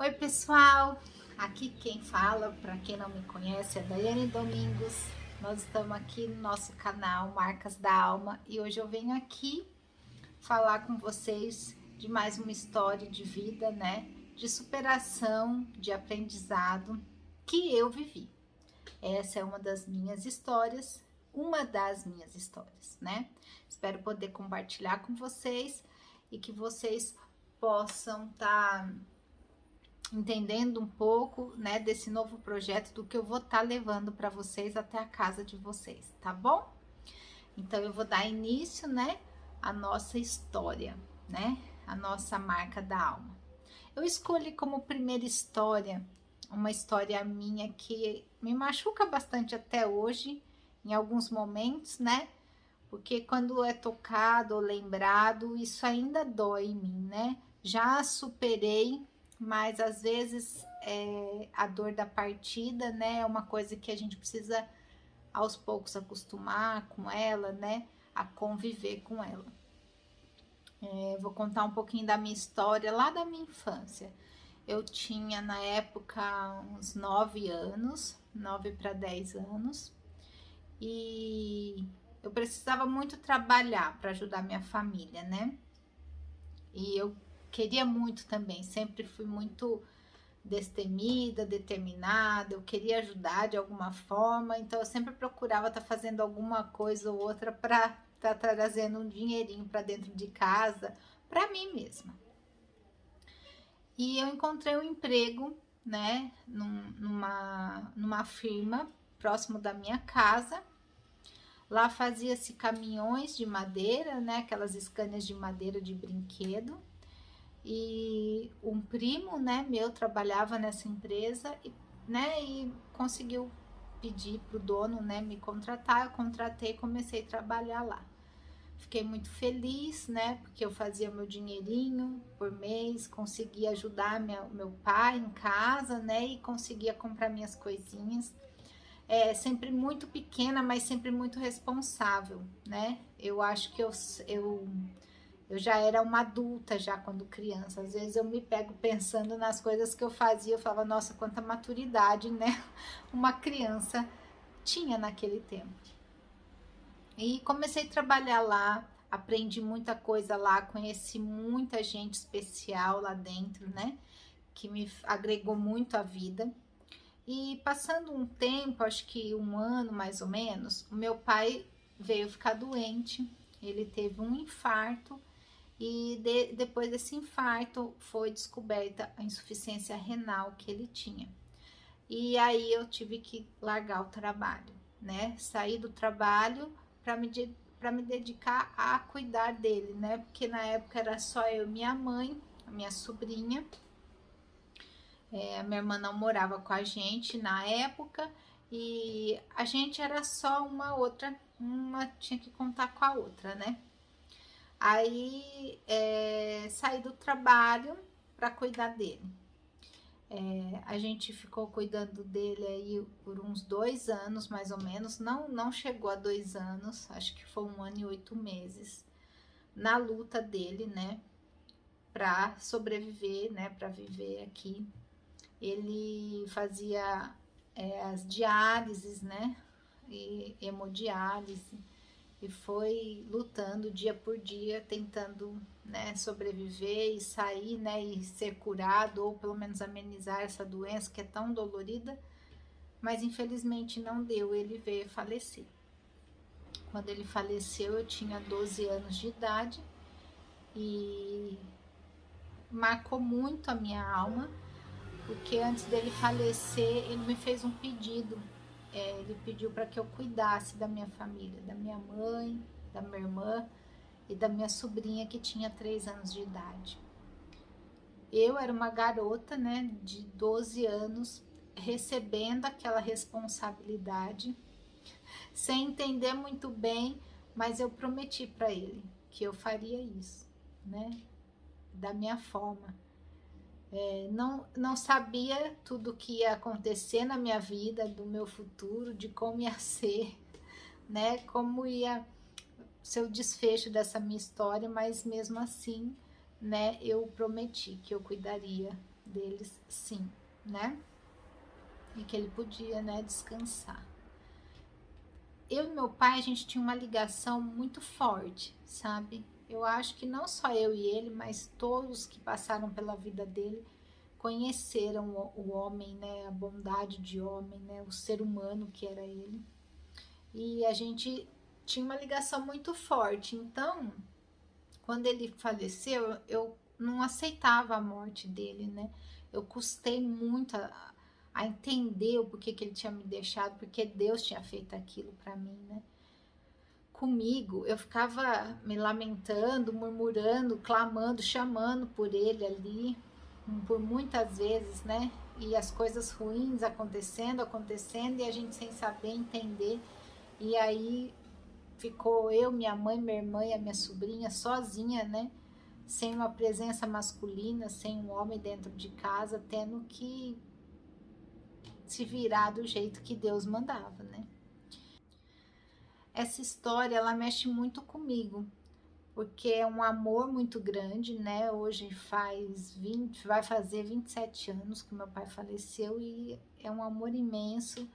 Oi pessoal, aqui quem fala, para quem não me conhece, é Daiane Domingos. Nós estamos aqui no nosso canal Marcas da Alma e hoje eu venho aqui falar com vocês de mais uma história de vida, né? De superação, de aprendizado que eu vivi. Essa é uma das minhas histórias, né? Espero poder compartilhar com vocês e que vocês possam estar entendendo um pouco, né, desse novo projeto, do que eu vou estar levando para vocês até a casa de vocês, tá bom? Então eu vou dar início, né, à nossa história, né, a nossa marca da alma. Eu escolhi como primeira história uma história minha que me machuca bastante até hoje, em alguns momentos, né? Porque quando é tocado ou lembrado, isso ainda dói em mim, né? Já superei, mas às vezes a dor da partida, né? É uma coisa que a gente precisa aos poucos acostumar com ela, né? A conviver com ela. Vou contar um pouquinho da minha história lá da minha infância. Eu tinha na época uns 9 anos, 9 para 10 anos, e eu precisava muito trabalhar para ajudar minha família, né? E eu queria muito também, sempre fui muito destemida, determinada, eu queria ajudar de alguma forma, então eu sempre procurava estar fazendo alguma coisa ou outra para estar trazendo um dinheirinho para dentro de casa, para mim mesma. E eu encontrei um emprego, né, numa firma próximo da minha casa. Lá fazia-se caminhões de madeira, né, aquelas escanas de madeira de brinquedo. E um primo, né, meu trabalhava nessa empresa e conseguiu pedir para o dono, né, me contratar. Eu contratei e comecei a trabalhar lá. Fiquei muito feliz, né, porque eu fazia meu dinheirinho por mês, conseguia ajudar meu pai em casa, né, e conseguia comprar minhas coisinhas. Sempre muito pequena, mas sempre muito responsável, né? Eu acho que eu já era uma adulta já quando criança. Às vezes eu me pego pensando nas coisas que eu fazia, eu falava, nossa, quanta maturidade, né? Uma criança tinha naquele tempo. E comecei a trabalhar lá, aprendi muita coisa lá, conheci muita gente especial lá dentro, né? Que me agregou muito à vida. E passando um tempo, acho que um ano mais ou menos, o meu pai veio ficar doente. Ele teve um infarto e depois desse infarto foi descoberta a insuficiência renal que ele tinha. E aí eu tive que largar o trabalho, né? Sair do trabalho para me dedicar a cuidar dele, né? Porque na época era só eu e minha mãe, a minha sobrinha. A minha irmã não morava com a gente na época e a gente era só uma tinha que contar com a outra, né? Aí saí do trabalho para cuidar dele. A gente ficou cuidando dele aí por uns 2 anos, mais ou menos. Não chegou a 2 anos, acho que foi 1 ano e 8 meses. Na luta dele, né? Para sobreviver, né? Para viver aqui. Ele fazia as diálises, né? E hemodiálise. E foi lutando dia por dia, tentando, né, sobreviver e sair, né, e ser curado, ou pelo menos amenizar essa doença que é tão dolorida, mas infelizmente não deu, ele veio falecer. Quando ele faleceu, eu tinha 12 anos de idade e marcou muito a minha alma, porque antes dele falecer, ele me fez um pedido. Ele pediu para que eu cuidasse da minha família, da minha mãe, da minha irmã e da minha sobrinha que tinha 3 anos de idade. Eu era uma garota, né, de 12 anos, recebendo aquela responsabilidade, sem entender muito bem, mas eu prometi para ele que eu faria isso, né, da minha forma. Não sabia tudo que ia acontecer na minha vida, do meu futuro, de como ia ser, né? Como ia ser o desfecho dessa minha história, mas mesmo assim né, eu prometi que eu cuidaria deles sim, né? E que ele podia, né, descansar. Eu e meu pai, a gente tinha uma ligação muito forte, sabe? Eu acho que não só eu e ele, mas todos que passaram pela vida dele conheceram o homem, né? A bondade de homem, né? O ser humano que era ele. E a gente tinha uma ligação muito forte. Então, quando ele faleceu, eu não aceitava a morte dele, né? Eu custei muito a entender o porquê que ele tinha me deixado, porque Deus tinha feito aquilo para mim, né? Comigo, eu ficava me lamentando, murmurando, clamando, chamando por ele ali, por muitas vezes, né? E as coisas ruins acontecendo, e a gente sem saber entender. E aí ficou eu, minha mãe, minha irmã e a minha sobrinha sozinha, né? Sem uma presença masculina, sem um homem dentro de casa, tendo que se virar do jeito que Deus mandava, né? Essa história, ela mexe muito comigo, porque é um amor muito grande, né? Hoje vai fazer 27 anos que meu pai faleceu e é um amor imenso.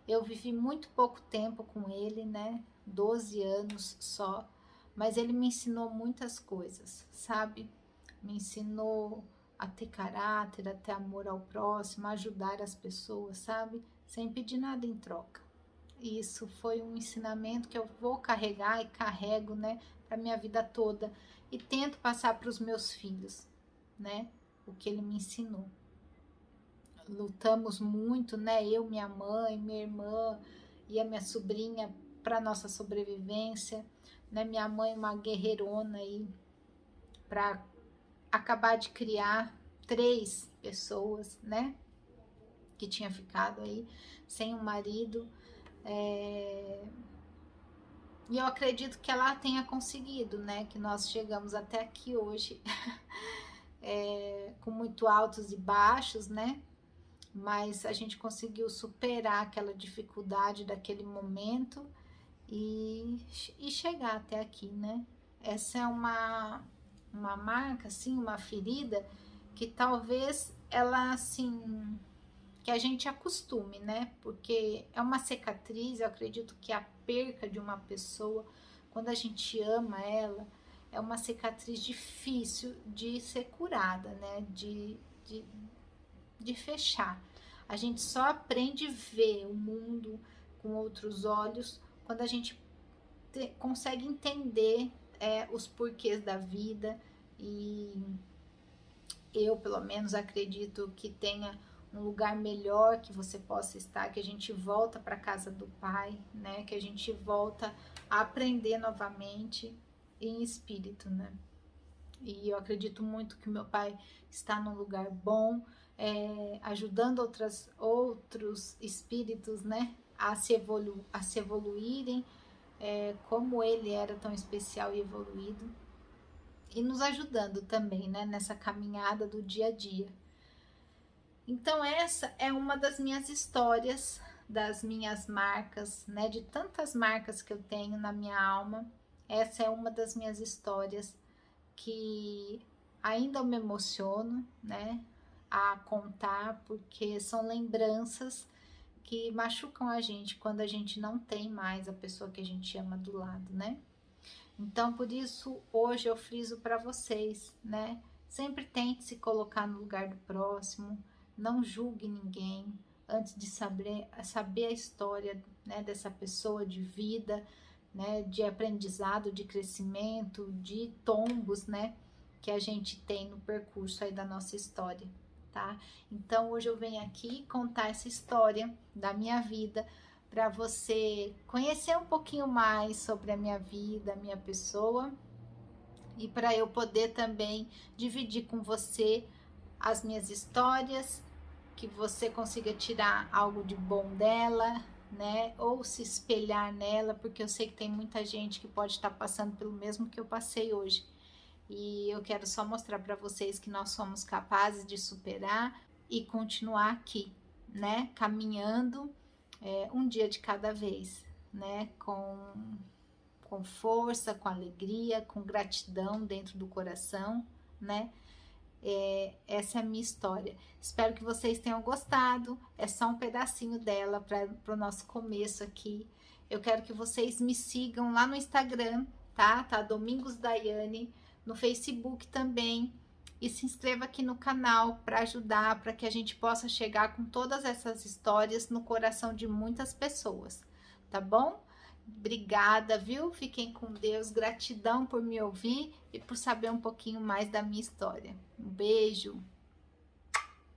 Eu vivi muito pouco tempo com ele, né? 12 anos só, mas ele me ensinou muitas coisas, sabe? Me ensinou a ter caráter, a ter amor ao próximo, a ajudar as pessoas, sabe? Sem pedir nada em troca. E isso foi um ensinamento que eu vou carregar e carrego, né, para minha vida toda e tento passar para os meus filhos, né? O que ele me ensinou. Lutamos muito, né? Eu, minha mãe, minha irmã e a minha sobrinha para nossa sobrevivência, né? Minha mãe uma guerreirona aí para acabar de criar 3 pessoas, né? Que tinha ficado aí sem um marido. E eu acredito que ela tenha conseguido, né? Que nós chegamos até aqui hoje, com muito altos e baixos, né? Mas a gente conseguiu superar aquela dificuldade daquele momento e chegar até aqui, né? Essa é uma marca, assim, uma ferida que talvez ela, assim, que a gente acostume, né? Porque é uma cicatriz, eu acredito que a perca de uma pessoa, quando a gente ama ela, é uma cicatriz difícil de ser curada, né? De fechar. A gente só aprende a ver o mundo com outros olhos quando a gente consegue entender os porquês da vida. E eu, pelo menos, acredito que tenha um lugar melhor que você possa estar, que a gente volta para casa do Pai, né? Que a gente volta a aprender novamente em espírito, né? E eu acredito muito que meu pai está num lugar bom, ajudando outros espíritos, né? A se evoluírem, como ele era tão especial e evoluído. E nos ajudando também, né? Nessa caminhada do dia a dia. Então essa é uma das minhas histórias, das minhas marcas, né? De tantas marcas que eu tenho na minha alma. Essa é uma das minhas histórias que ainda eu me emociono, né? A contar, porque são lembranças que machucam a gente quando a gente não tem mais a pessoa que a gente ama do lado, né? Então, por isso, hoje eu friso para vocês, né? Sempre tente se colocar no lugar do próximo, não julgue ninguém antes de saber a história, né, dessa pessoa, de vida, né, de aprendizado, de crescimento, de tombos, né, que a gente tem no percurso aí da nossa história, tá? Então, hoje eu venho aqui contar essa história da minha vida, para você conhecer um pouquinho mais sobre a minha vida, a minha pessoa, e para eu poder também dividir com você as minhas histórias, que você consiga tirar algo de bom dela, né? Ou se espelhar nela, porque eu sei que tem muita gente que pode estar passando pelo mesmo que eu passei hoje. E eu quero só mostrar para vocês que nós somos capazes de superar e continuar aqui, né? Caminhando um dia de cada vez, né? Com força, com alegria, com gratidão dentro do coração, né? Essa é a minha história. Espero que vocês tenham gostado. É só um pedacinho dela para o nosso começo aqui. Eu quero que vocês me sigam lá no Instagram, tá? Tá Domingos Daiane, no Facebook também. E se inscreva aqui no canal para ajudar, para que a gente possa chegar com todas essas histórias no coração de muitas pessoas, tá bom? Obrigada, viu? Fiquem com Deus. Gratidão por me ouvir e por saber um pouquinho mais da minha história. Um beijo.